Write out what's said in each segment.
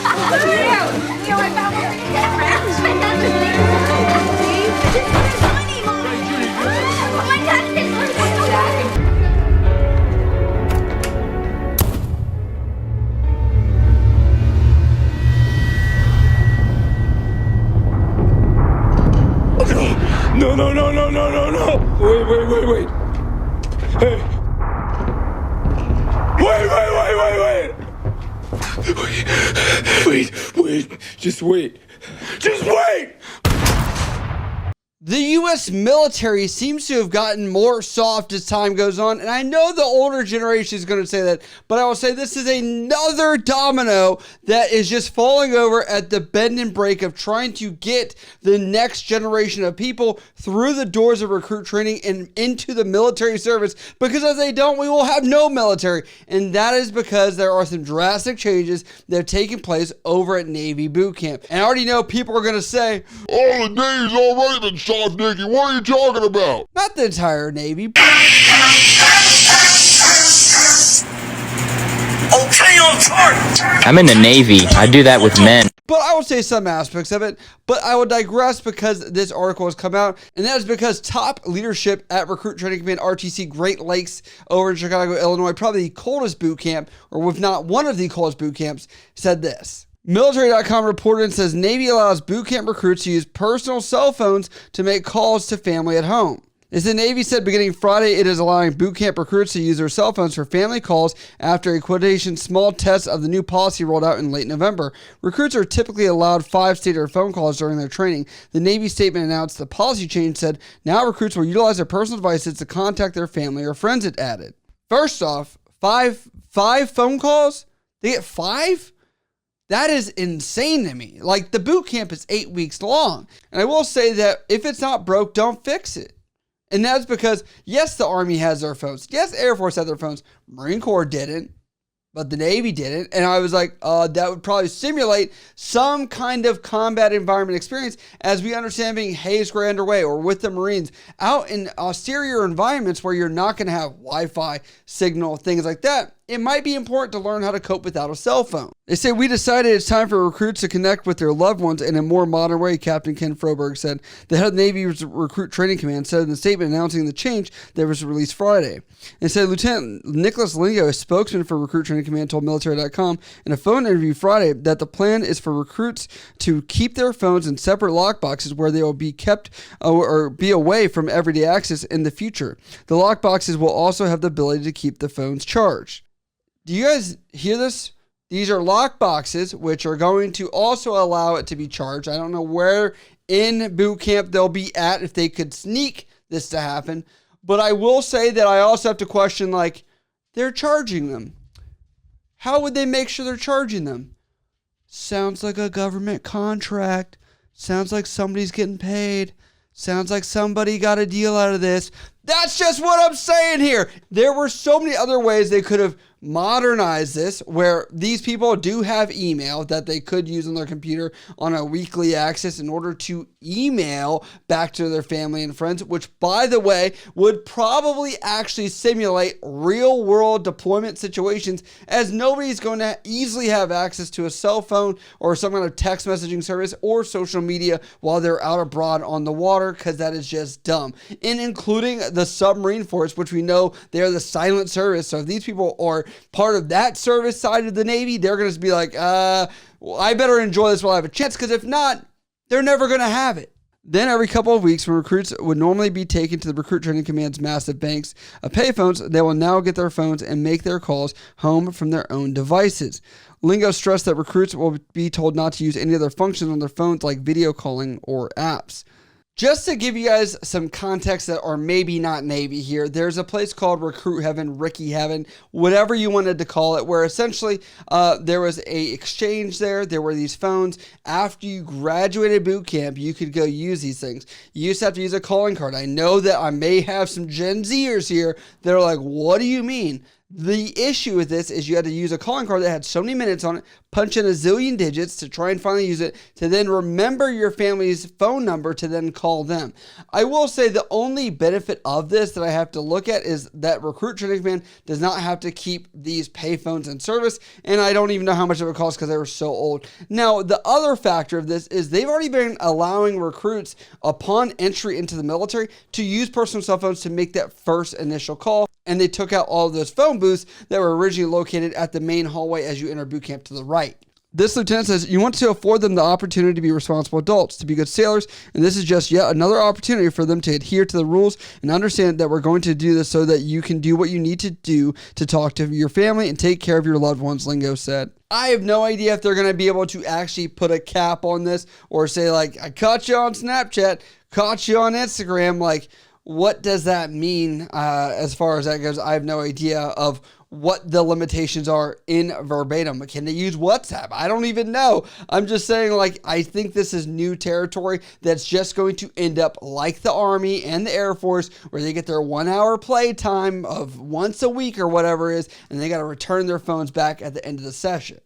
I found one for you. No. Wait. Hey. Wait. Just wait. The U.S. military seems to have gotten more soft as time goes on, and I know the older generation is going to say that, but I will say this is another domino that is just falling over at the bend and break of trying to get the next generation of people through the doors of recruit training and into the military service, because if they don't, we will have no military, and that is because there are some drastic changes that have taken place over at Navy boot camp. And I already know people are going to say, "Oh, the Navy's already been soft, Nicky. What are you talking about?" not the entire Navy. Okay, on target. I'm in the Navy. I do that with men. But I will say some aspects of it, but I will digress because this article has come out, and that is because top leadership at Recruit Training Command RTC Great Lakes over in Chicago, Illinois, probably the coldest boot camp, or if not one of the coldest boot camps, said this. Military.com reported and says Navy allows boot camp recruits to use personal cell phones to make calls to family at home. As the Navy said beginning Friday, it is allowing boot camp recruits to use their cell phones for family calls after a quotation small test of the new policy rolled out in late November. Recruits are typically allowed 5 standard phone calls during their training. The Navy statement announced the policy change said now recruits will utilize their personal devices to contact their family or friends, it added. First off, five phone calls? They get 5? That is insane to me. Like, the boot camp is 8 weeks long. And I will say that if it's not broke, don't fix it. And that's because, yes, the Army has their phones. Yes, Air Force had their phones. Marine Corps didn't, but the Navy didn't. And I was like, that would probably simulate some kind of combat environment experience, as we understand being Hayes Gray underway or with the Marines out in austere environments where you're not going to have Wi-Fi signal, things like that. It might be important to learn how to cope without a cell phone. They say, we decided it's time for recruits to connect with their loved ones in a more modern way, Captain Ken Froberg said. The head of the Navy's Recruit Training Command said in the statement announcing the change that was released Friday. And said Lieutenant Nicholas Lingo, a spokesman for Recruit Training Command, told Military.com in a phone interview Friday that the plan is for recruits to keep their phones in separate lockboxes where they will be kept or be away from everyday access in the future. The lockboxes will also have the ability to keep the phones charged. Do you guys hear this? These are lock boxes, which are going to also allow it to be charged. I don't know where in boot camp they'll be at if they could sneak this to happen. But I will say that I also have to question, like, they're charging them. How would they make sure they're charging them? Sounds like a government contract. Sounds like somebody's getting paid. Sounds like somebody got a deal out of this. That's just what I'm saying here. There were so many other ways they could have modernized this, where these people do have email that they could use on their computer on a weekly access in order to email back to their family and friends, which, by the way, would probably actually simulate real world deployment situations, as nobody's going to easily have access to a cell phone or some kind of text messaging service or social media while they're out abroad on the water, because that is just dumb. And including the submarine force, which we know they're the silent service. So if these people are part of that service side of the Navy, they're going to be like, well, I better enjoy this while I have a chance, because if not, they're never going to have it. Then every couple of weeks, when recruits would normally be taken to the Recruit Training Command's massive banks of payphones, they will now get their phones and make their calls home from their own devices. Lingo stressed that recruits will be told not to use any other functions on their phones like video calling or apps. Just to give you guys some context that are maybe not Navy here, there's a place called Recruit Heaven, Ricky Heaven, whatever you wanted to call it, where essentially there was a exchange there. There were these phones. After you graduated boot camp, you could go use these things. You used to have to use a calling card. I know that I may have some Gen Zers here that are like, what do you mean? The issue with this is you had to use a calling card that had so many minutes on it, punch in a zillion digits to try and finally use it, to then remember your family's phone number to then call them. I will say the only benefit of this that I have to look at is that Recruit Training Command does not have to keep these payphones in service, and I don't even know how much it would cost because they were so old. Now, the other factor of this is they've already been allowing recruits upon entry into the military to use personal cell phones to make that first initial call. And they took out all of those phone booths that were originally located at the main hallway as you enter boot camp to the right. This lieutenant says, you want to afford them the opportunity to be responsible adults, to be good sailors, and this is just yet another opportunity for them to adhere to the rules and understand that we're going to do this so that you can do what you need to do to talk to your family and take care of your loved ones, Lingo said. I have no idea if they're going to be able to actually put a cap on this or say, like, I caught you on Snapchat, caught you on Instagram, like, what does that mean as far as that goes? I have no idea of what the limitations are in verbatim. Can they use WhatsApp? I don't even know. I'm just saying, like, I think this is new territory that's just going to end up like the Army and the Air Force, where they get their 1 hour play time of once a week or whatever it is, and they got to return their phones back at the end of the session.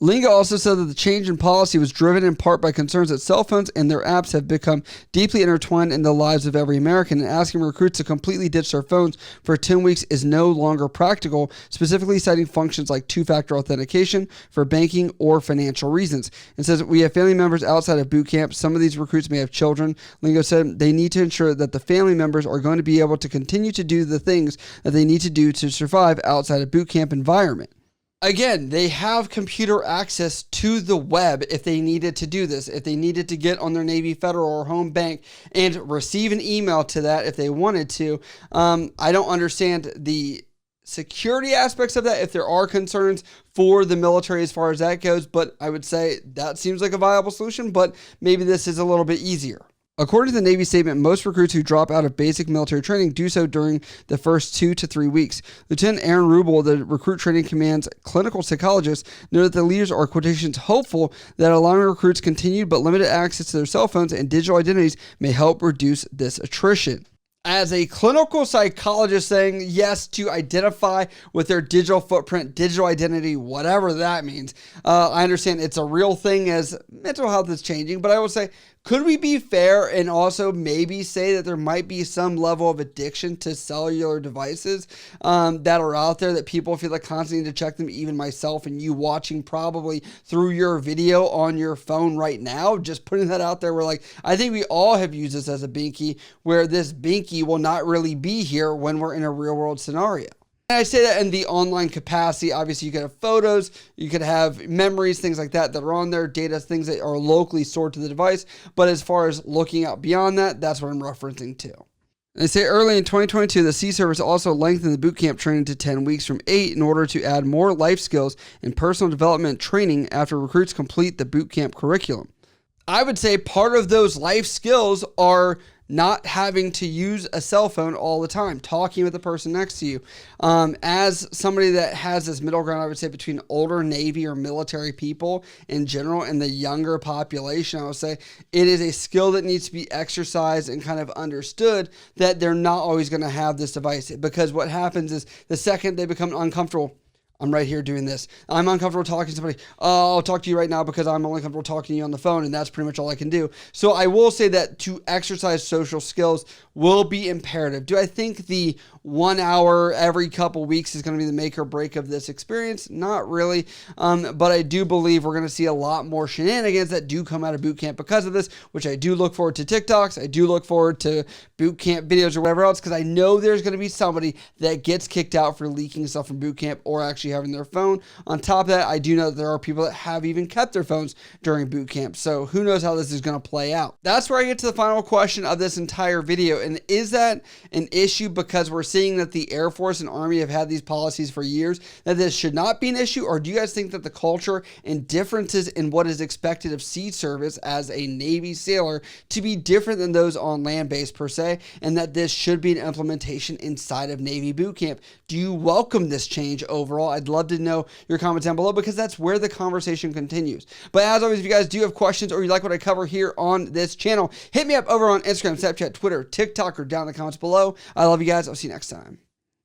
Linga also said that the change in policy was driven in part by concerns that cell phones and their apps have become deeply intertwined in the lives of every American, and asking recruits to completely ditch their phones for 10 weeks is no longer practical, specifically citing functions like two-factor authentication for banking or financial reasons. And says, we have family members outside of boot camp. Some of these recruits may have children. Lingo said they need to ensure that the family members are going to be able to continue to do the things that they need to do to survive outside of boot camp environment. Again, they have computer access to the web if they needed to do this, if they needed to get on their Navy Federal or home bank and receive an email to that if they wanted to. I don't understand the security aspects of that if there are concerns for the military as far as that goes, but I would say that seems like a viable solution, but maybe this is a little bit easier. According to the Navy statement, most recruits who drop out of basic military training do so during the first 2 to 3 weeks. Lieutenant Aaron Rubel, the Recruit Training Command's clinical psychologist, noted that the leaders are, quotations, hopeful that allowing recruits continued but limited access to their cell phones and digital identities may help reduce this attrition. As a clinical psychologist saying yes to identify with their digital footprint, digital identity, whatever that means, I understand it's a real thing as mental health is changing, but I will say, could we be fair and also maybe say that there might be some level of addiction to cellular devices that are out there that people feel like constantly need to check them, even myself and you watching probably through your video on your phone right now, just putting that out there. We're like, I think we all have used this as a binky, where this binky will not really be here when we're in a real world scenario. And I say that in the online capacity. Obviously, you could have photos, you could have memories, things like that that are on there, data, things that are locally stored to the device. But as far as looking out beyond that, that's what I'm referencing to. They say early in 2022, the Sea Service also lengthened the boot camp training to 10 weeks from 8 in order to add more life skills and personal development training after recruits complete the boot camp curriculum. I would say part of those life skills are not having to use a cell phone all the time, talking with the person next to you. As somebody that has this middle ground, I would say between older Navy or military people in general and the younger population, I would say it is a skill that needs to be exercised and kind of understood that they're not always going to have this device, because what happens is the second they become uncomfortable, I'm right here doing this. I'm uncomfortable talking to somebody. Oh, I'll talk to you right now because I'm only comfortable talking to you on the phone, and that's pretty much all I can do. So I will say that to exercise social skills will be imperative. Do I think the 1 hour every couple weeks is going to be the make or break of this experience? Not really. But I do believe we're going to see a lot more shenanigans that do come out of boot camp because of this, which I do look forward to TikToks. I do look forward to boot camp videos or whatever else, because I know there's going to be somebody that gets kicked out for leaking stuff from boot camp or actually having their phone. On top of that, I do know that there are people that have even kept their phones during boot camp. So who knows how this is going to play out. That's where I get to the final question of this entire video. And is that an issue because we're seeing that the Air Force and Army have had these policies for years, that this should not be an issue? Or do you guys think that the culture and differences in what is expected of sea service as a Navy sailor to be different than those on land base per se, and that this should be an implementation inside of Navy boot camp? Do you welcome this change overall? I'd love to know your comments down below, because that's where the conversation continues. But as always, if you guys do have questions or you like what I cover here on this channel, hit me up over on Instagram, Snapchat, Twitter, TikTok, or down in the comments below. I love you guys. I'll see you next time.